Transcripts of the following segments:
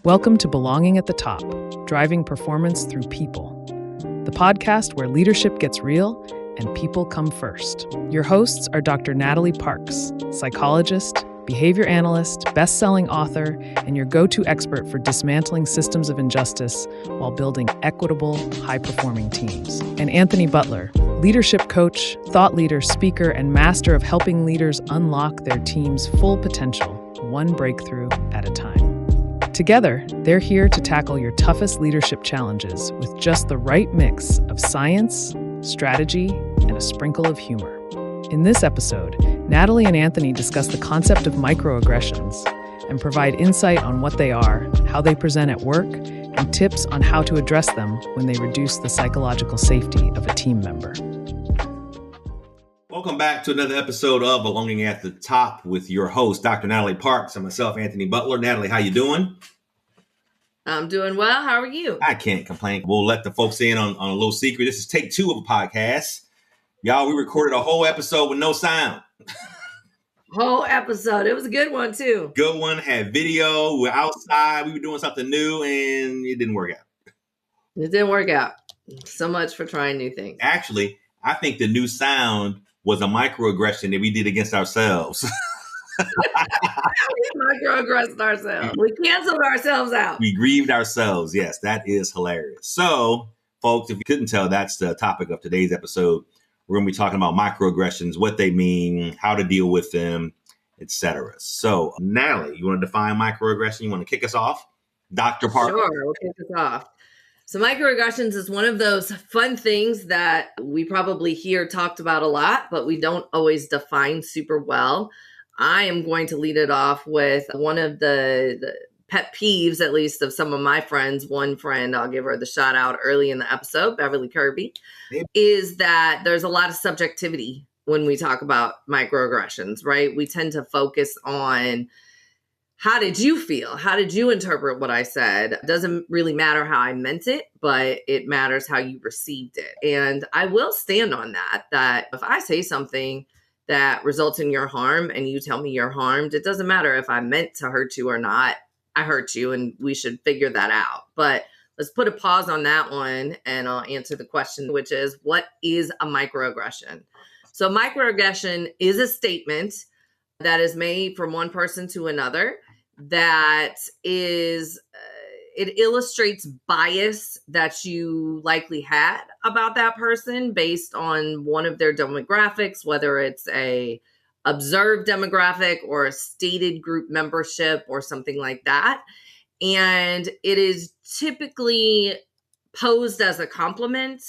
Welcome to Belonging at the Top, driving performance through people. The podcast where leadership gets real and people come first. Your hosts are Dr. Natalie Parks, psychologist, behavior analyst, best-selling author, and your go-to expert for dismantling systems of injustice while building equitable, high-performing teams. And Anthony Butler, leadership coach, thought leader, speaker, and master of helping leaders unlock their team's full potential, one breakthrough at a time. Together, they're here to tackle your toughest leadership challenges with just the right mix of science, strategy, and a sprinkle of humor. In this episode, Natalie and Anthony discuss the concept of microaggressions and provide insight on what they are, how they present at work, and tips on how to address them when they reduce the psychological safety of a team member. Welcome back to another episode of Belonging at the Top with your host, Dr. Natalie Parks, and myself, Anthony Butler. Natalie, how you doing? I'm doing well. How are you? I can't complain. We'll let the folks in on a little secret. This is take 2 of a podcast. Y'all, we recorded a whole episode with no sound. Whole episode. It was a good one, too. Good one. Had video. We were outside. We were doing something new, and it didn't work out. It didn't work out. So much for trying new things. Actually, I think the new sound was a microaggression that we did against ourselves. We microaggressed ourselves. We canceled ourselves out. We grieved ourselves. Yes, that is hilarious. So, folks, if you couldn't tell, that's the topic of today's episode. We're going to be talking about microaggressions, what they mean, how to deal with them, etc. So, Natalie, you want to define microaggression? You want to kick us off? Dr. Parker? Sure, we'll kick us off. So microaggressions is one of those fun things that we probably hear talked about a lot, but we don't always define super well. I am going to lead it off with one of the pet peeves, at least of some of my friends. One friend, I'll give her the shout out early in the episode, Beverly Kirby, is that there's a lot of subjectivity when we talk about microaggressions, right? We tend to focus on how did you feel? How did you interpret what I said? It doesn't really matter how I meant it, but it matters how you received it. And I will stand on that if I say something that results in your harm and you tell me you're harmed, it doesn't matter if I meant to hurt you or not. I hurt you and we should figure that out. But let's put a pause on that one and I'll answer the question, which is, what is a microaggression? So microaggression is a statement that is made from one person to another that is, it illustrates bias that you likely had about that person based on one of their demographics, whether it's a observed demographic or a stated group membership or something like that. And it is typically posed as a compliment,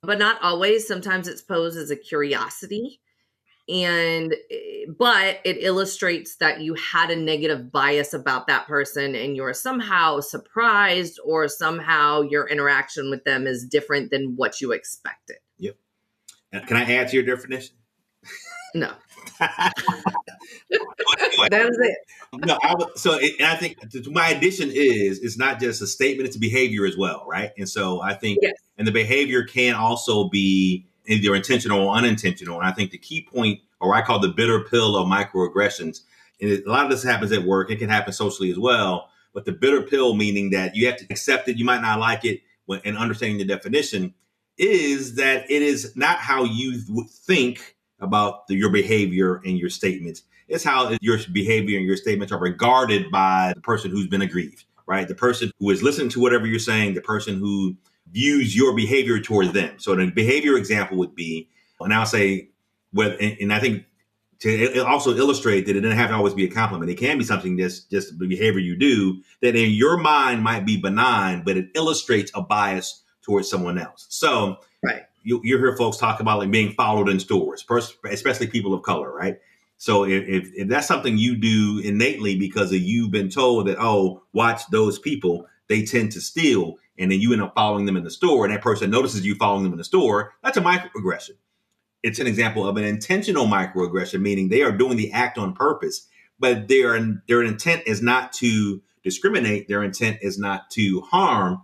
but not always. Sometimes it's posed as a curiosity. But it illustrates that you had a negative bias about that person and you're somehow surprised or somehow your interaction with them is different than what you expected. Yep. Can I add to your definition? No. That is it. No, I think my addition is it's not just a statement, it's a behavior as well, right? And so I think, yes. And the behavior can also be either intentional or unintentional. And I think the key point, or I call the bitter pill of microaggressions, and a lot of this happens at work, it can happen socially as well, but the bitter pill, meaning that you have to accept it, you might not like it, and understanding the definition, is that it is not how you think about your behavior and your statements. It's how your behavior and your statements are regarded by the person who's been aggrieved, right? The person who is listening to whatever you're saying, the person who views your behavior towards them. So the behavior example would be, and I'll say, and I think to also illustrate that it doesn't have to always be a compliment. It can be something that's just the behavior you do that in your mind might be benign, but it illustrates a bias towards someone else. So right. You hear folks talk about like being followed in stores, especially people of color, right? So if that's something you do innately because you've been told that, oh, watch those people, they tend to steal, and then you end up following them in the store, and that person notices you following them in the store, that's a microaggression. It's an example of an intentional microaggression, meaning they are doing the act on purpose, but their intent is not to discriminate. Their intent is not to harm,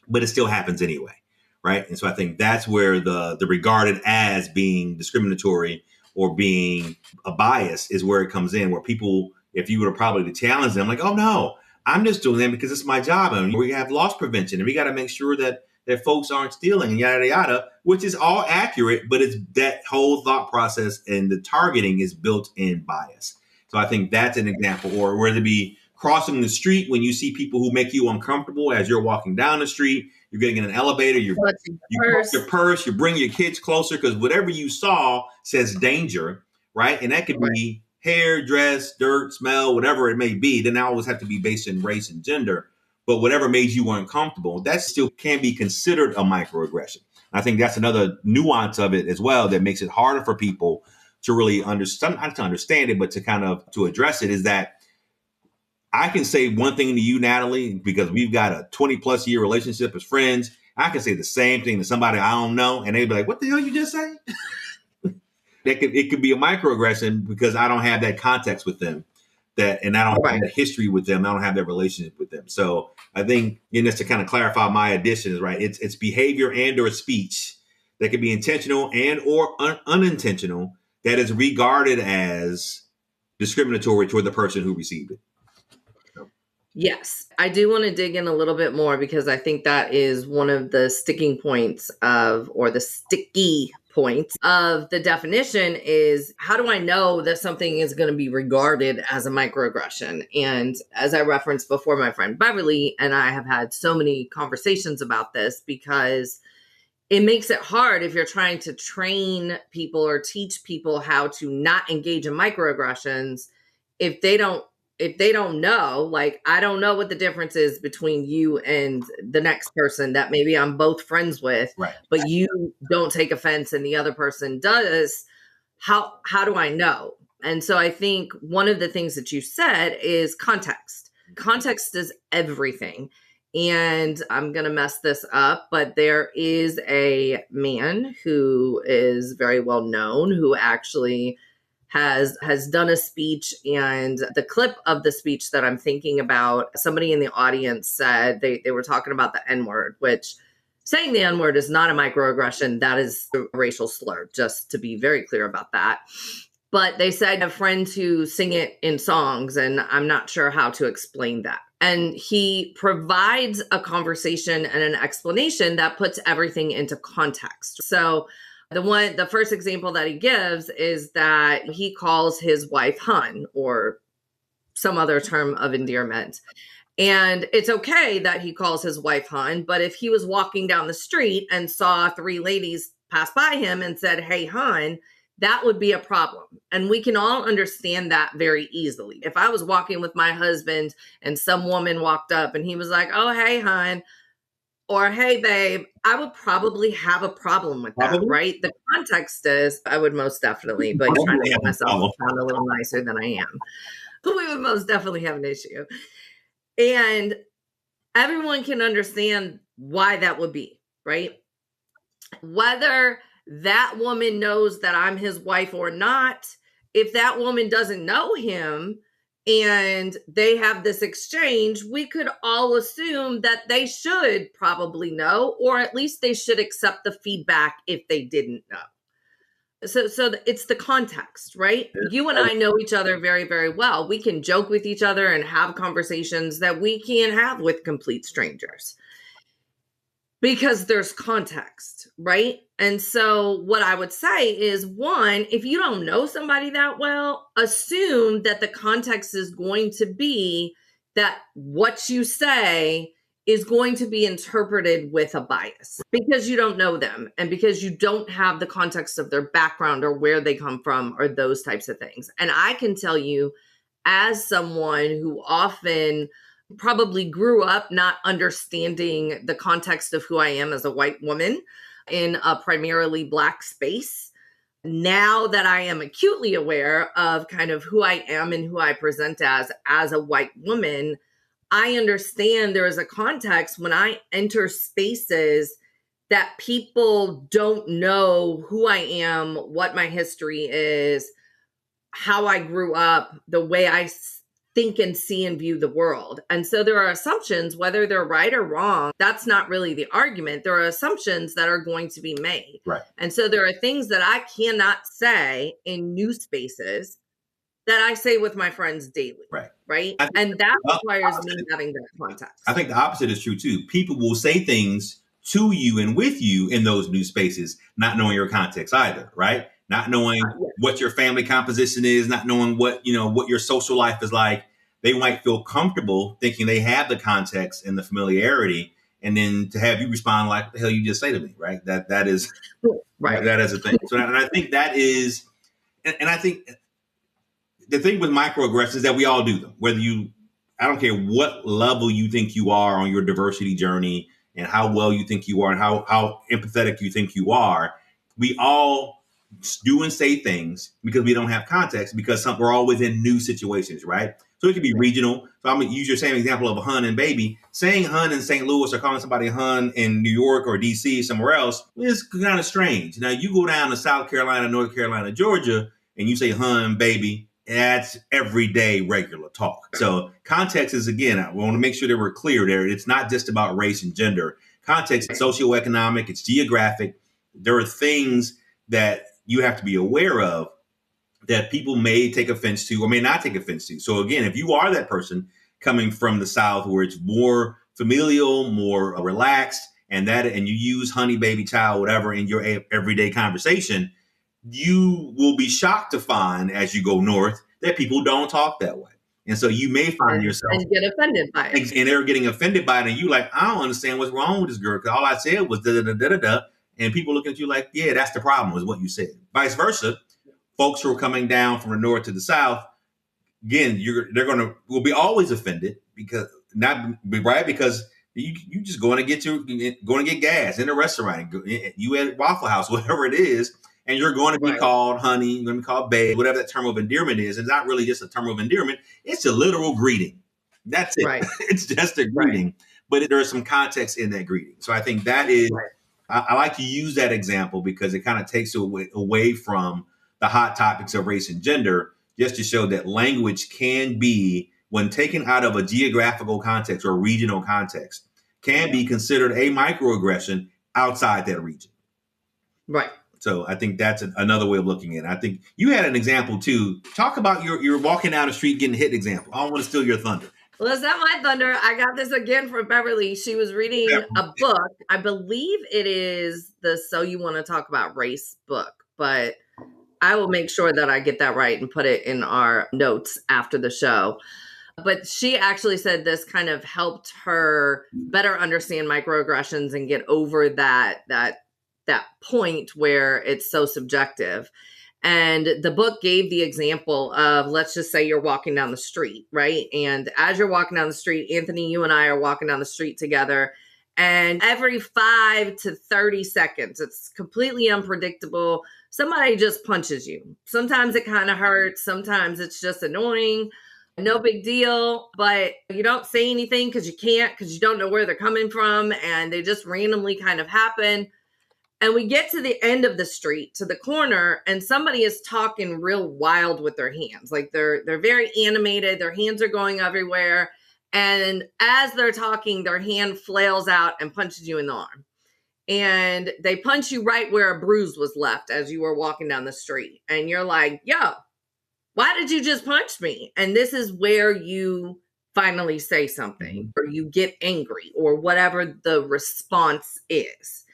but it still happens anyway, right? And so I think that's where the regarded as being discriminatory or being a bias is where it comes in, where people, if you were probably to challenge them, like, oh no, I'm just doing that because it's my job. And we have loss prevention and we got to make sure that folks aren't stealing and yada, yada, which is all accurate, but it's that whole thought process and the targeting is built in bias. So I think that's an example. Or whether it be crossing the street when you see people who make you uncomfortable as you're walking down the street, you're getting in an elevator, you cross your purse, you bring your kids closer because whatever you saw says danger, right? And that could be hair, dress, dirt, smell, whatever it may be. It doesn't always have to be based in race and gender, but whatever made you uncomfortable, that still can be considered a microaggression. I think that's another nuance of it as well that makes it harder for people to really understand, not to understand it, but to address it, is that I can say one thing to you, Natalie, because we've got a 20 plus year relationship as friends. I can say the same thing to somebody I don't know, and they'd be like, what the hell you just say? It could be a microaggression because I don't have that context with them, and I don't have that history with them. I don't have that relationship with them. So I think, just to kind of clarify my additions, right? It's behavior and or speech that can be intentional and or unintentional that is regarded as discriminatory toward the person who received it. Yes, I do want to dig in a little bit more because I think that is one of the sticking points or the sticky points of the definition is, how do I know that something is going to be regarded as a microaggression? And as I referenced before, my friend Beverly and I have had so many conversations about this because it makes it hard if you're trying to train people or teach people how to not engage in microaggressions if they don't know. Like, I don't know what the difference is between you and the next person that maybe I'm both friends with, but you don't take offense and the other person does. How do I know? And so I think one of the things that you said is context. Context is everything. And I'm going to mess this up, but there is a man who is very well known who actually has done a speech, and the clip of the speech that I'm thinking about, somebody in the audience said they were talking about the N-word, which saying the N-word is not a microaggression. That is a racial slur, just to be very clear about that. But they said I have friends who sing it in songs, and I'm not sure how to explain that. And he provides a conversation and an explanation that puts everything into context. So the first example that he gives is that he calls his wife hun, or some other term of endearment. And it's okay that he calls his wife hun, but if he was walking down the street and saw three ladies pass by him and said, hey, hun, that would be a problem. And we can all understand that very easily. If I was walking with my husband and some woman walked up and he was like, oh, hey, hun, or hey, babe, I would probably have a problem with that, right? The context is I would most definitely, but trying to make myself sound a little nicer than I am. But we would most definitely have an issue. And everyone can understand why that would be, right? Whether that woman knows that I'm his wife or not, if that woman doesn't know him and they have this exchange, we could all assume that they should probably know, or at least they should accept the feedback if they didn't know. So it's the context, right? You and I know each other very, very well. We can joke with each other and have conversations that we can't have with complete strangers because there's context, right? And so what I would say is, one, if you don't know somebody that well, assume that the context is going to be that what you say is going to be interpreted with a bias because you don't know them and because you don't have the context of their background or where they come from or those types of things. And I can tell you, as someone who often probably grew up not understanding the context of who I am as a white woman in a primarily Black space, now that I am acutely aware of kind of who I am and who I present as a white woman, I understand there is a context when I enter spaces that people don't know who I am, what my history is, how I grew up, the way I think and see and view the world. And so there are assumptions, whether they're right or wrong. That's not really the argument. There are assumptions that are going to be made. Right. And so there are things that I cannot say in new spaces that I say with my friends daily. Right. right? And that requires me having that context. I think the opposite is true too. People will say things to you and with you in those new spaces, not knowing your context either, right? Not knowing what your family composition is, not knowing what your social life is like. They might feel comfortable thinking they have the context and the familiarity, and then to have you respond like, "What the hell you just say to me?" Right? That is right. That is a thing. So, and I think that is, and I think the thing with microaggressions is that we all do them. I don't care what level you think you are on your diversity journey and how well you think you are and how empathetic you think you are. We all do and say things because we don't have context, because we're always in new situations, right? So it could be regional. So I'm going to use your same example of a hun and baby. Saying hun in St. Louis or calling somebody hun in New York or DC, somewhere else, is kind of strange. Now, you go down to South Carolina, North Carolina, Georgia, and you say hun, baby, that's everyday regular talk. So context is, again, I want to make sure that we're clear there. It's not just about race and gender. Context is socioeconomic, it's geographic. There are things that you have to be aware of that people may take offense to or may not take offense to. So again, if you are that person coming from the South where it's more familial, more relaxed, and you use honey, baby, child, whatever in your everyday conversation, you will be shocked to find as you go north that people don't talk that way. And so you may find yourself and get offended by it. And they're getting offended by it. And you like, I don't understand what's wrong with this girl, because all I said was da-da-da-da-da. And people looking at you like, yeah, that's the problem, is what you said. Vice versa. Folks who are coming down from the north to the south, again, will be always offended because you just going to get gas in a restaurant, you at Waffle House, whatever it is, and you're going to be called honey, you're going to be called babe, whatever that term of endearment is. It's not really just a term of endearment; it's a literal greeting. That's it. Right. It's just a greeting, but there's some context in that greeting. So I think that is. Right. I like to use that example because it kind of takes away from the hot topics of race and gender, just to show that language can be, when taken out of a geographical context or regional context, can be considered a microaggression outside that region. Right. So I think that's another way of looking at it. I think you had an example too. Talk about your walking down the street getting hit example. I don't want to steal your thunder. Well, it's not my thunder. I got this again from Beverly. She was reading a book. I believe it is the So You Want to Talk About Race book, but I will make sure that I get that right and put it in our notes after the show. But she actually said this kind of helped her better understand microaggressions and get over that point where it's so subjective. And the book gave the example of, let's just say you're walking down the street, right? And as you're walking down the street, Anthony, you and I are walking down the street together. And every 5 to 30 seconds, it's completely unpredictable, somebody just punches you. Sometimes it kind of hurts. Sometimes it's just annoying. No big deal. But you don't say anything because you can't, because you don't know where they're coming from. And they just randomly kind of happen. And we get to the end of the street, to the corner, and somebody is talking real wild with their hands. Like they're very animated. Their hands are going everywhere. And as they're talking, their hand flails out and punches you in the arm. And they punch you right where a bruise was left as you were walking down the street. And you're like, yo, why did you just punch me? And this is where you finally say something, or you get angry, or whatever the response is.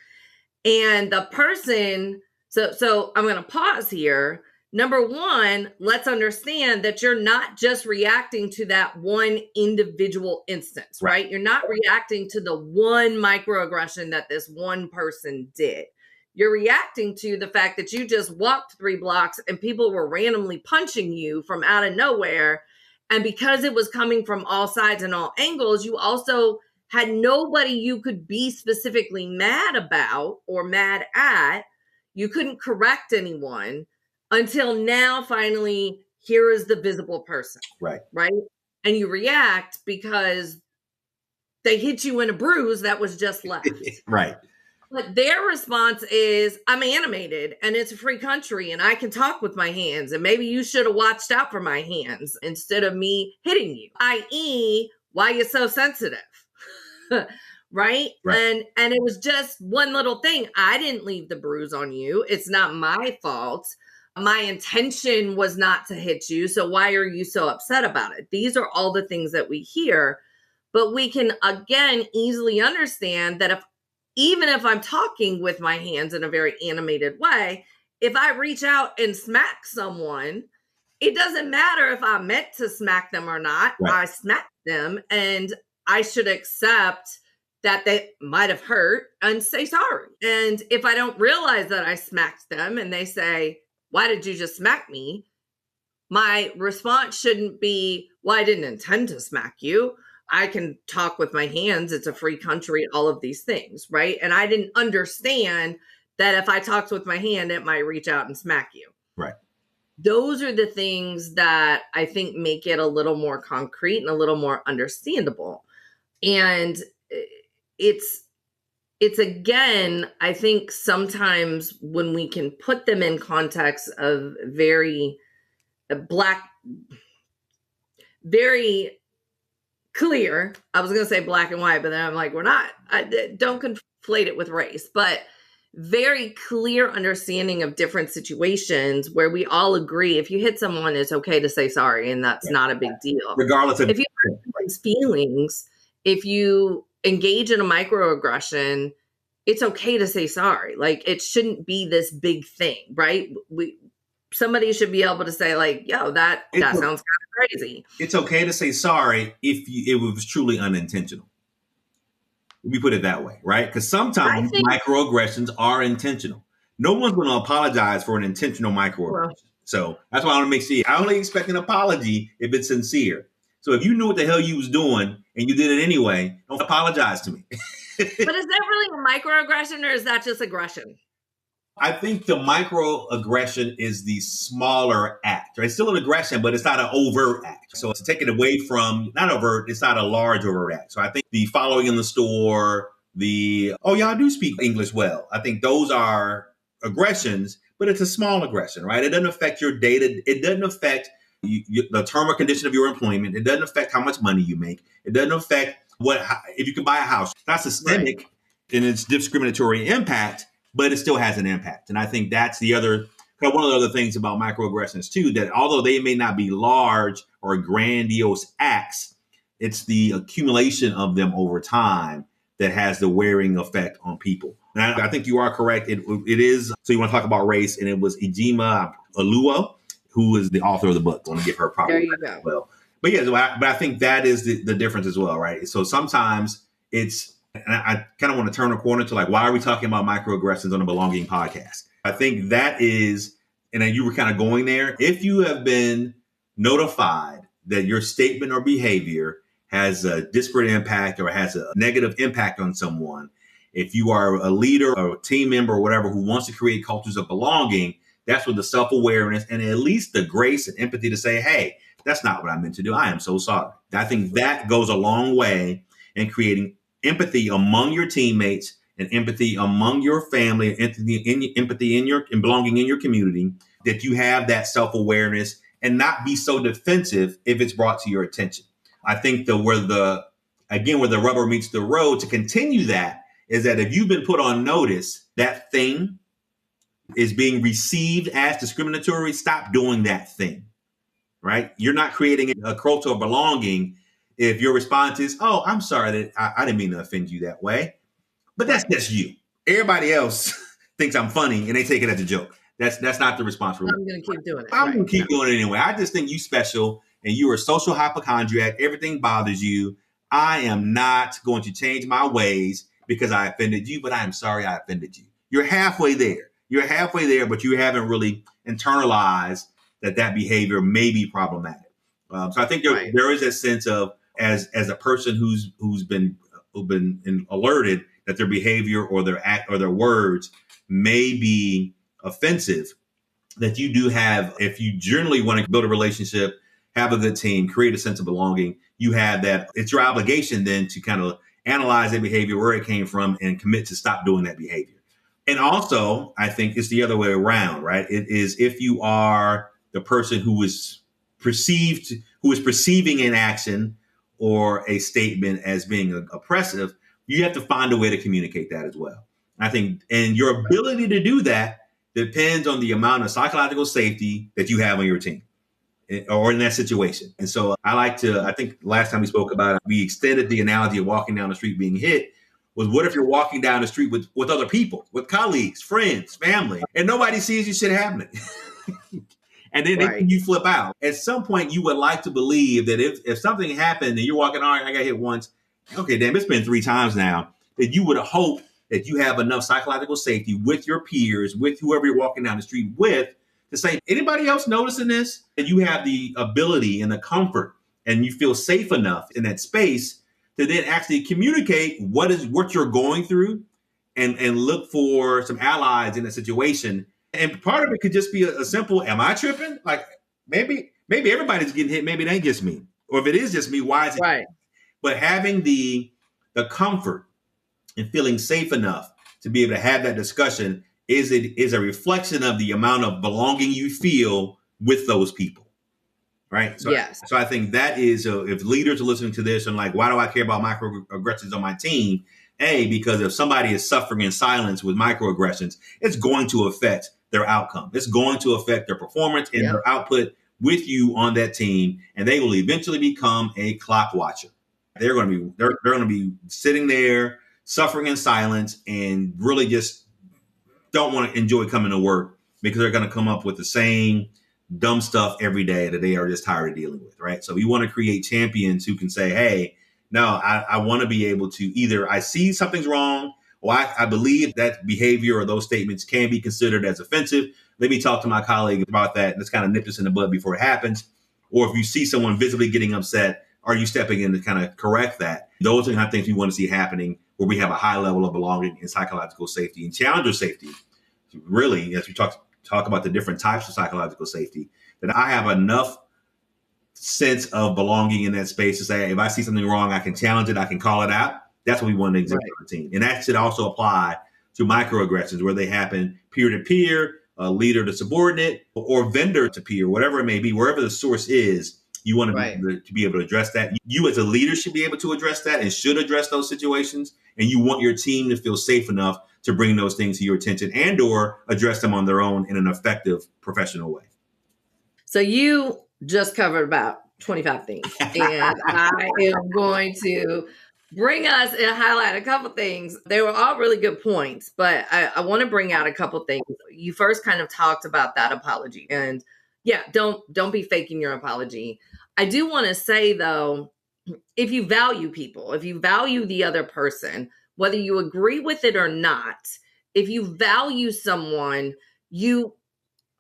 And the person, so I'm going to pause here. Number one, let's understand that you're not just reacting to that one individual instance, right? You're not reacting to the one microaggression that this one person did. You're reacting to the fact that you just walked 3 blocks and people were randomly punching you from out of nowhere. And because it was coming from all sides and all angles, you also had nobody you could be specifically mad about or mad at. You couldn't correct anyone until now, finally, here is the visible person. Right. Right. And you react because they hit you in a bruise that was just left. Right. But their response is, I'm animated and it's a free country and I can talk with my hands. And maybe you should have watched out for my hands instead of me hitting you, i.e., why you so sensitive? Right? And it was just one little thing. I didn't leave the bruise on you. It's not my fault. My intention was not to hit you, so why are you so upset about it? These are all the things that we hear, but we can, again, easily understand that even if I'm talking with my hands in a very animated way, if I reach out and smack someone, it doesn't matter if I meant to smack them or not. Right. I smacked them, and I should accept that they might have hurt and say sorry. And if I don't realize that I smacked them and they say, why did you just smack me? My response shouldn't be, well, I didn't intend to smack you. I can talk with my hands. It's a free country, all of these things, right? And I didn't understand that if I talked with my hand, it might reach out and smack you. Right. Those are the things that I think make it a little more concrete and a little more understandable. And it's again, I think sometimes when we can put them in context of very clear. I was going to say black and white, but then I'm like, we're not. Don't conflate it with race, but very clear understanding of different situations where we all agree if you hit someone, it's okay to say sorry, and that's not a big deal. Regardless of if you hurt someone's feelings, if you engage in a microaggression, it's okay to say sorry. Like, it shouldn't be this big thing, right? Somebody should be able to say, like, yo, that sounds kind of crazy. It's okay to say sorry if it was truly unintentional. We put it that way, right? Because sometimes microaggressions are intentional. No one's going to apologize for an intentional microaggression. So that's why I want to make sure I only expect an apology if it's sincere. So if you knew what the hell you was doing and you did it anyway, don't apologize to me. But is that really a microaggression, or is that just aggression? I think the microaggression is the smaller act. Right? It's still an aggression, but it's not an overt act. So to take it away from, not overt, it's not a large overt act. So I think the following in the store, y'all do speak English well. I think those are aggressions, but it's a small aggression, right? It doesn't affect your data. It doesn't affect the term or condition of your employment. It doesn't affect how much money you make. It doesn't affect if you can buy a house. It's not systemic in its discriminatory impact, but it still has an impact. And I think that's one of the other things about microaggressions too, that although they may not be large or grandiose acts, it's the accumulation of them over time that has the wearing effect on people. And I think you are correct. It is. So you want to talk about race, and it was Ejima Oluo, who is the author of the book. I want to give her proper there you go. as well. But yeah, but I think that is the difference as well, right? So sometimes and I kind of want to turn a corner to, like, why are we talking about microaggressions on a Belonging podcast? I think that is, and then you were kind of going there. If you have been notified that your statement or behavior has a disparate impact or has a negative impact on someone, if you are a leader or a team member or whatever who wants to create cultures of belonging, that's with the self-awareness and at least the grace and empathy to say, hey, that's not what I meant to do. I am so sorry. I think that goes a long way in creating empathy among your teammates and empathy among your family, empathy in belonging in your community, that you have that self-awareness and not be so defensive if it's brought to your attention. I think where the rubber meets the road to continue that is that if you've been put on notice, that thing is being received as discriminatory, stop doing that thing, right? You're not creating a culture of belonging if your response is, oh, I'm sorry that I didn't mean to offend you that way. But that's just you. Everybody else thinks I'm funny and they take it as a joke. That's not the response. I'm going to keep doing it. I'm going to keep doing it anyway. I just think you special and you are a social hypochondriac. Everything bothers you. I am not going to change my ways because I offended you, but I am sorry I offended you. You're halfway there. But you haven't really internalized that behavior may be problematic. So I think there is a sense of, as a person who's been alerted that their behavior or their act or their words may be offensive, that you do have, if you generally want to build a relationship, have a good team, create a sense of belonging, you have that. It's your obligation then to kind of analyze that behavior, where it came from, and commit to stop doing that behavior. And also, I think it's the other way around, right? It is if you are the person who is perceiving an action or a statement as being oppressive, you have to find a way to communicate that as well. I think, and your ability to do that depends on the amount of psychological safety that you have on your team or in that situation. And so I think last time we spoke about it, we extended the analogy of walking down the street being hit was what if you're walking down the street with other people, with colleagues, friends, family, and nobody sees you shit happening. And then you flip out. At some point, you would like to believe that if something happened and you're walking, all right, I got hit once. Okay, damn, it's been 3 times now. That you would hope that you have enough psychological safety with your peers, with whoever you're walking down the street with, to say, anybody else noticing this? And you have the ability and the comfort and you feel safe enough in that space to then actually communicate what you're going through and look for some allies in the situation. And part of it could just be a simple, am I tripping? Like maybe everybody's getting hit. Maybe it ain't just me. Or if it is just me, why is it? Right. But having the comfort and feeling safe enough to be able to have that discussion is a reflection of the amount of belonging you feel with those people. Right. So, yes. So I think that is, if leaders are listening to this and like, why do I care about microaggressions on my team? Because if somebody is suffering in silence with microaggressions, it's going to affect their outcome. It's going to affect their performance and their output with you on that team. And they will eventually become a clock watcher. They're going to be sitting there suffering in silence and really just don't want to enjoy coming to work because they're going to come up with the same dumb stuff every day that they are just tired of dealing with. Right. So we want to create champions who can say, hey, no, I want to be able to either I see something's wrong or I believe that behavior or those statements can be considered as offensive. Let me talk to my colleague about that. Let's kind of nip this in the bud before it happens. Or if you see someone visibly getting upset, are you stepping in to kind of correct that? Those are the kind of things we want to see happening where we have a high level of belonging and psychological safety and challenger safety. Really, as we talk about the different types of psychological safety, that I have enough sense of belonging in that space to say, if I see something wrong, I can challenge it, I can call it out. That's what we want to exhibit on the team. And that should also apply to microaggressions where they happen peer to peer, leader to subordinate, or vendor to peer, whatever it may be, wherever the source is, you want to be able to address that. You as a leader should be able to address that and should address those situations. And you want your team to feel safe enough to bring those things to your attention and or address them on their own in an effective professional way. So you just covered about 25 things. And I am going to bring us and highlight a couple things. They were all really good points, but I want to bring out a couple things. You first kind of talked about that apology. And yeah, don't be faking your apology. I do want to say, though, if you value people, if you value the other person, whether you agree with it or not, if you value someone, you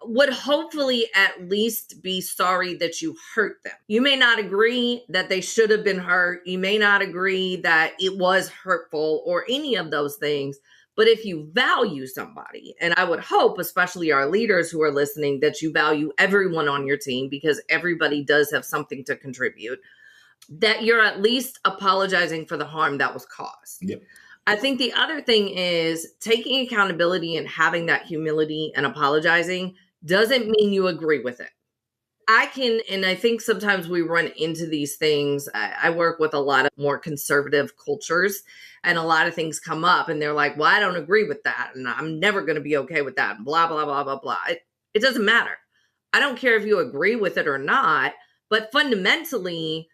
would hopefully at least be sorry that you hurt them. You may not agree that they should have been hurt. You may not agree that it was hurtful or any of those things. But if you value somebody, and I would hope, especially our leaders who are listening, that you value everyone on your team because everybody does have something to contribute, that you're at least apologizing for the harm that was caused. Yep. I think the other thing is taking accountability and having that humility and apologizing doesn't mean you agree with it. And I think sometimes we run into these things. I work with a lot of more conservative cultures and a lot of things come up and they're like, well, I don't agree with that. And I'm never going to be okay with that. And blah, blah, blah, blah, blah. It doesn't matter. I don't care if you agree with it or not, but fundamentally,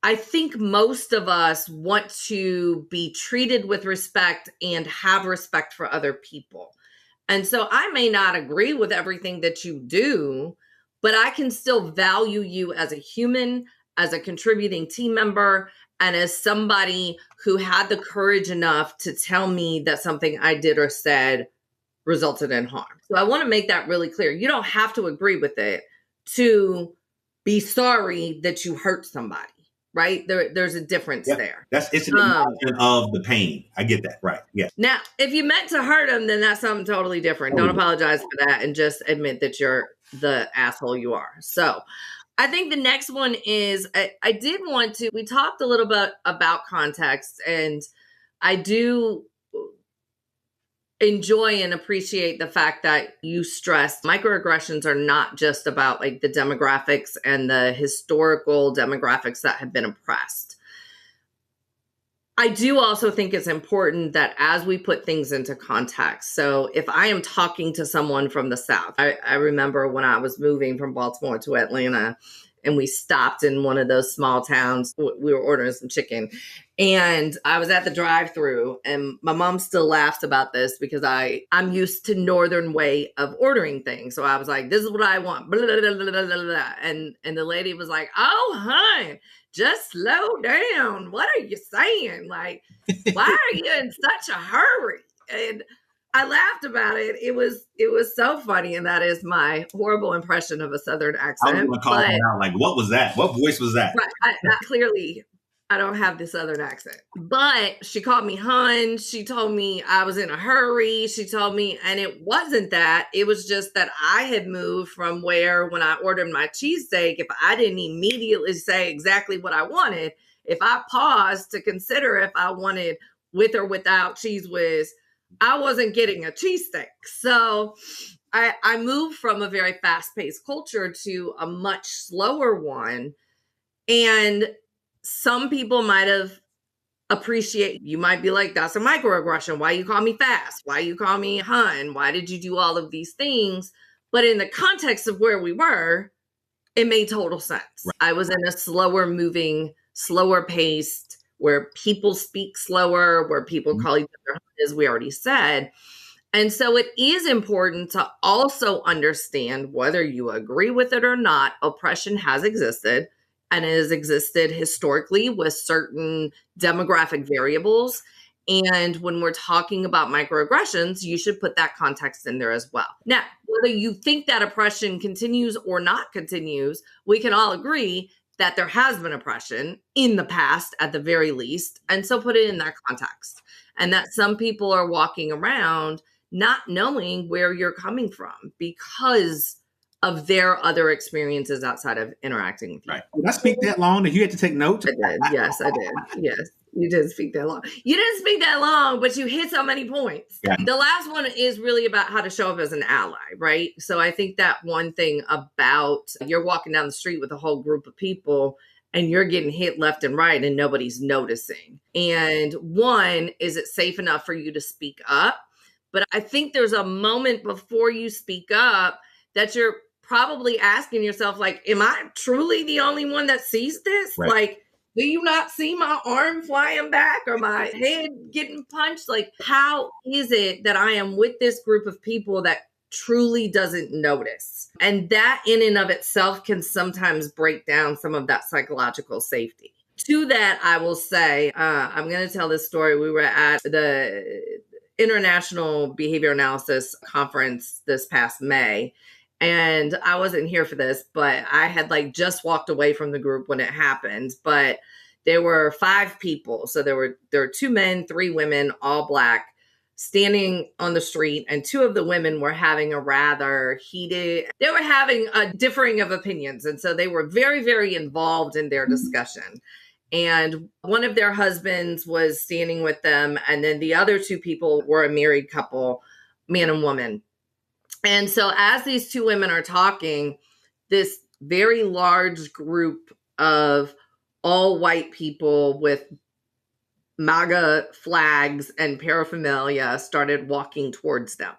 I think most of us want to be treated with respect and have respect for other people. And so I may not agree with everything that you do, but I can still value you as a human, as a contributing team member, and as somebody who had the courage enough to tell me that something I did or said resulted in harm. So I want to make that really clear. You don't have to agree with it to be sorry that you hurt somebody. Right? There's a difference there. It's an emotion of the pain. I get that. Right. Yeah. Now, if you meant to hurt them, then that's something totally different. Don't apologize for that and just admit that you're the asshole you are. So I think the next one is, I did want to, we talked a little bit about context, and I do enjoy and appreciate the fact that you stressed microaggressions are not just about like the demographics and the historical demographics that have been oppressed. I do also think it's important that as we put things into context. So if I am talking to someone from the South, I remember when I was moving from Baltimore to Atlanta and we stopped in one of those small towns, we were ordering some chicken and I was at the drive-through and my mom still laughs about this because I'm used to Northern way of ordering things. So I was like, this is what I want. Blah, blah, blah, blah, blah, blah. And the lady was like, oh, hun, just slow down. What are you saying? Like, why are you in such a hurry? And I laughed about it. It was so funny. And that is my horrible impression of a Southern accent. I was going to call it out. Like, what was that? What voice was that? Right, clearly, I don't have the Southern accent. But she called me hun. She told me I was in a hurry. She told me, and it wasn't that. It was just that I had moved from where when I ordered my cheesesteak, if I didn't immediately say exactly what I wanted, if I paused to consider if I wanted with or without cheese whiz, I wasn't getting a cheesesteak. So I moved from a very fast-paced culture to a much slower one. And some people might have appreciate, you might be like, that's a microaggression. Why you call me fast? Why you call me hun? Why did you do all of these things? But in the context of where we were, it made total sense. Right. I was in a slower moving, slower paced, where people speak slower, where people call each other, as we already said. And so it is important to also understand, whether you agree with it or not, oppression has existed. And it has existed historically with certain demographic variables. And when we're talking about microaggressions, you should put that context in there as well. Now, whether you think that oppression continues or not continues, we can all agree that there has been oppression in the past, at the very least. And so put it in that context. And that some people are walking around not knowing where you're coming from because of their other experiences outside of interacting with you. Right. Did I speak that long that you had to take notes? I did. Yes, I did. Yes, you did speak that long. You didn't speak that long, but you hit so many points. Yeah. The last one is really about how to show up as an ally, right? So I think that one thing about you're walking down the street with a whole group of people and you're getting hit left and right and nobody's noticing. And one, is it safe enough for you to speak up? But I think there's a moment before you speak up that you're probably asking yourself, like, am I truly the only one that sees this? Right. Like, do you not see my arm flying back or my head getting punched? Like, how is it that I am with this group of people that truly doesn't notice? And that in and of itself can sometimes break down some of that psychological safety. To that, I will say, I'm going to tell this story. We were at the International Behavior Analysis Conference this past May. And I wasn't here for this, but I had just walked away from the group when it happened. But there were 5 people. So there were 2 men, 3 women, all Black, standing on the street. And 2 of the women were having a rather heated, they were having a differing of opinions. And so they were very, very involved in their discussion. And one of their husbands was standing with them. And then the other 2 people were a married couple, man and woman. And so as these 2 women are talking, this very large group of all white people with MAGA flags and paraphernalia started walking towards them.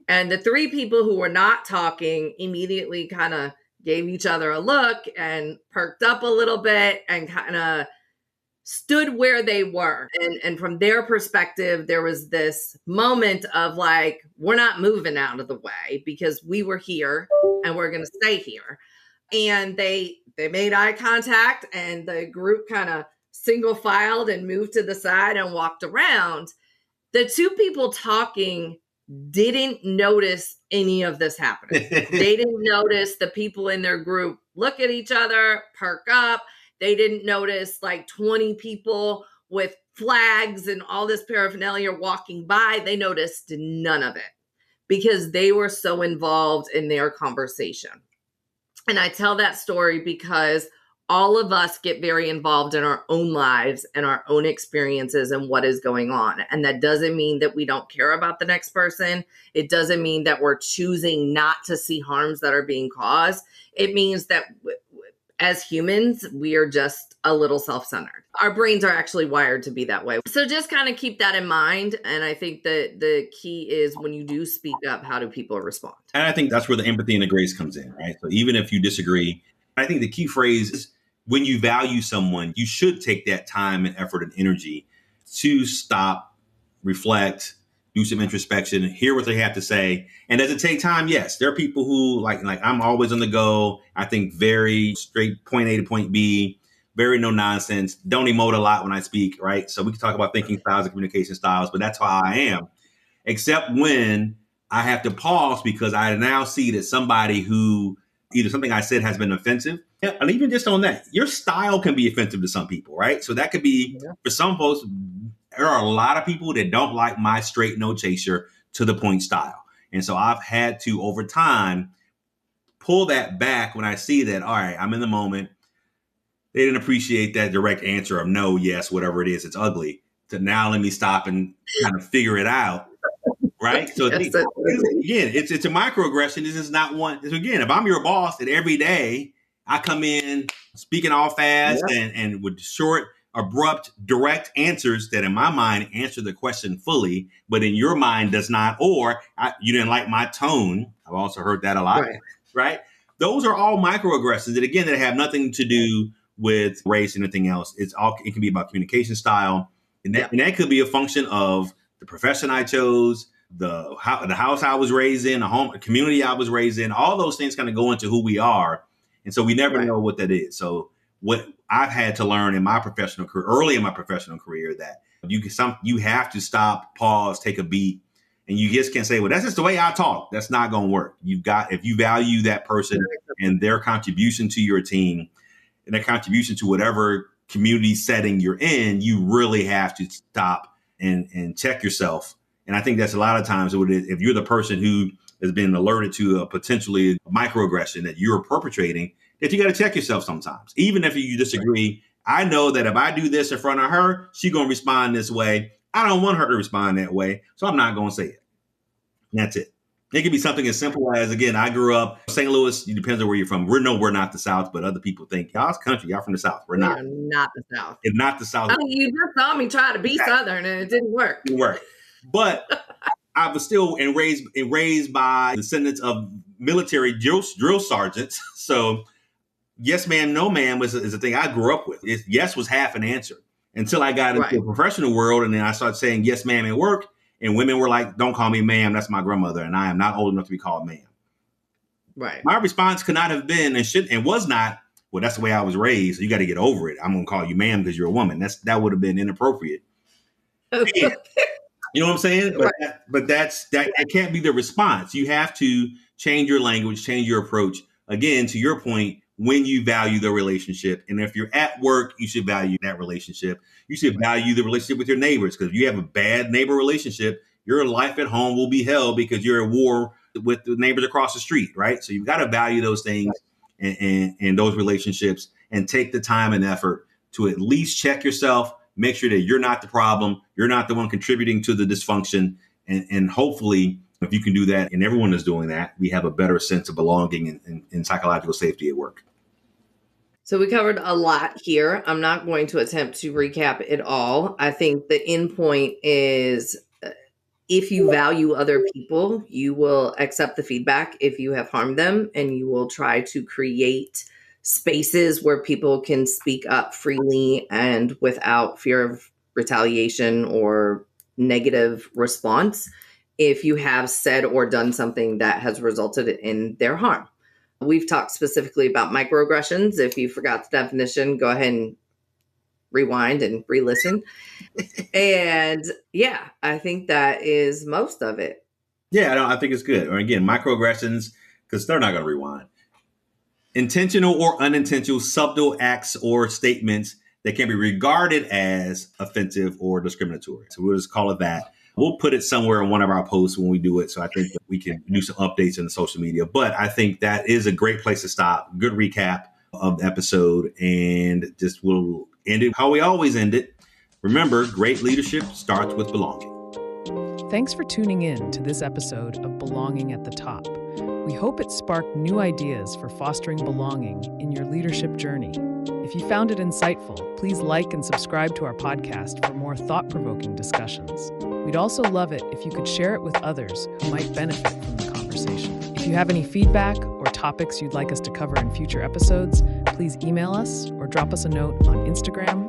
And the 3 people who were not talking immediately kind of gave each other a look and perked up a little bit and kind of stood where they were. And from their perspective, there was this moment of we're not moving out of the way because we were here and we're going to stay here. And they made eye contact and the group kind of single filed and moved to the side and walked around. The 2 people talking didn't notice any of this happening. They didn't notice the people in their group look at each other, perk up. They didn't notice 20 people with flags and all this paraphernalia walking by. They noticed none of it because they were so involved in their conversation. And I tell that story because all of us get very involved in our own lives and our own experiences and what is going on. And that doesn't mean that we don't care about the next person. It doesn't mean that we're choosing not to see harms that are being caused. It means that as humans, we are just a little self-centered. Our brains are actually wired to be that way. So just kind of keep that in mind. And I think that the key is when you do speak up, how do people respond? And I think that's where the empathy and the grace comes in, right? So even if you disagree, I think the key phrase is when you value someone, you should take that time and effort and energy to stop, reflect, do some introspection, hear what they have to say. And does it take time? Yes. There are people who like I'm always on the go. I think very straight point A to point B, very no nonsense, don't emote a lot when I speak, right? So we can talk about thinking styles and communication styles, but that's how I am. Except when I have to pause because I now see that somebody who either something I said has been offensive, and even just on that, your style can be offensive to some people, right? So that could be, for some folks, there are a lot of people that don't like my straight no chaser to the point style. And so I've had to, over time, pull that back when I see that, all right, I'm in the moment. They didn't appreciate that direct answer of no, yes, whatever it is, it's ugly. So now let me stop and kind of figure it out. Right. So again, it's a microaggression. This is not one. So again, if I'm your boss and every day I come in speaking all fast and with short, abrupt, direct answers that in my mind answer the question fully, but in your mind does not, or you didn't like my tone. I've also heard that a lot. Right. Those are all microaggressions that, again, that have nothing to do with race and anything else. It can be about communication style. And that could be a function of the profession I chose, the house I was raised in, the community I was raised in. All those things kind of go into who we are. And so we never know what that is. So what I've had to learn in my professional career, early in my professional career, that you have to stop, pause, take a beat. And you just can't say, well, that's just the way I talk. That's not going to work. If you value that person and their contribution to your team and their contribution to whatever community setting you're in, you really have to stop and check yourself. And I think that's a lot of times if you're the person who has been alerted to a potentially microaggression that you're perpetrating, that you got to check yourself sometimes. Even if you disagree, I know that if I do this in front of her, she's going to respond this way. I don't want her to respond that way, so I'm not going to say it. And that's it. It could be something as simple as, again, I grew up St. Louis. It depends on where you're from. We're not the South, but other people think, y'all's country. Y'all from the South. We're not. We're not the South. It's not the South. I mean, you just saw me try to be Southern, and it didn't work. It didn't work. But I was still raised by descendants of military drill sergeants. So yes, ma'am, no, ma'am is a thing I grew up with. Yes was half an answer until I got into the professional world. And then I started saying yes, ma'am, at work. And women were like, don't call me ma'am. That's my grandmother. And I am not old enough to be called ma'am. Right. My response could not have been and was not, well, that's the way I was raised. So you got to get over it. I'm going to call you ma'am because you're a woman. That would have been inappropriate. You know what I'm saying? But it can't be the response. You have to change your language, change your approach. Again, to your point, when you value the relationship. And if you're at work, you should value that relationship. You should value the relationship with your neighbors, because if you have a bad neighbor relationship, your life at home will be hell because you're at war with the neighbors across the street, right? So you've got to value those things and those relationships and take the time and effort to at least check yourself, make sure that you're not the problem, you're not the one contributing to the dysfunction. And hopefully, if you can do that and everyone is doing that, we have a better sense of belonging and psychological safety at work. So we covered a lot here. I'm not going to attempt to recap it all. I think the end point is if you value other people, you will accept the feedback if you have harmed them, and you will try to create spaces where people can speak up freely and without fear of retaliation or negative response if you have said or done something that has resulted in their harm. We've talked specifically about microaggressions. If you forgot the definition, go ahead and rewind and re-listen. And yeah, I think that is most of it. Yeah, I think it's good. Or again, microaggressions, because they're not going to rewind. Intentional or unintentional subtle acts or statements that can be regarded as offensive or discriminatory. So we'll just call it that. We'll put it somewhere in one of our posts when we do it. So I think that we can do some updates in the social media. But I think that is a great place to stop. Good recap of the episode. And just we'll end it how we always end it. Remember, great leadership starts with belonging. Thanks for tuning in to this episode of Belonging at the Top. We hope it sparked new ideas for fostering belonging in your leadership journey. If you found it insightful, please like and subscribe to our podcast for more thought-provoking discussions. We'd also love it if you could share it with others who might benefit from the conversation. If you have any feedback or topics you'd like us to cover in future episodes, please email us or drop us a note on Instagram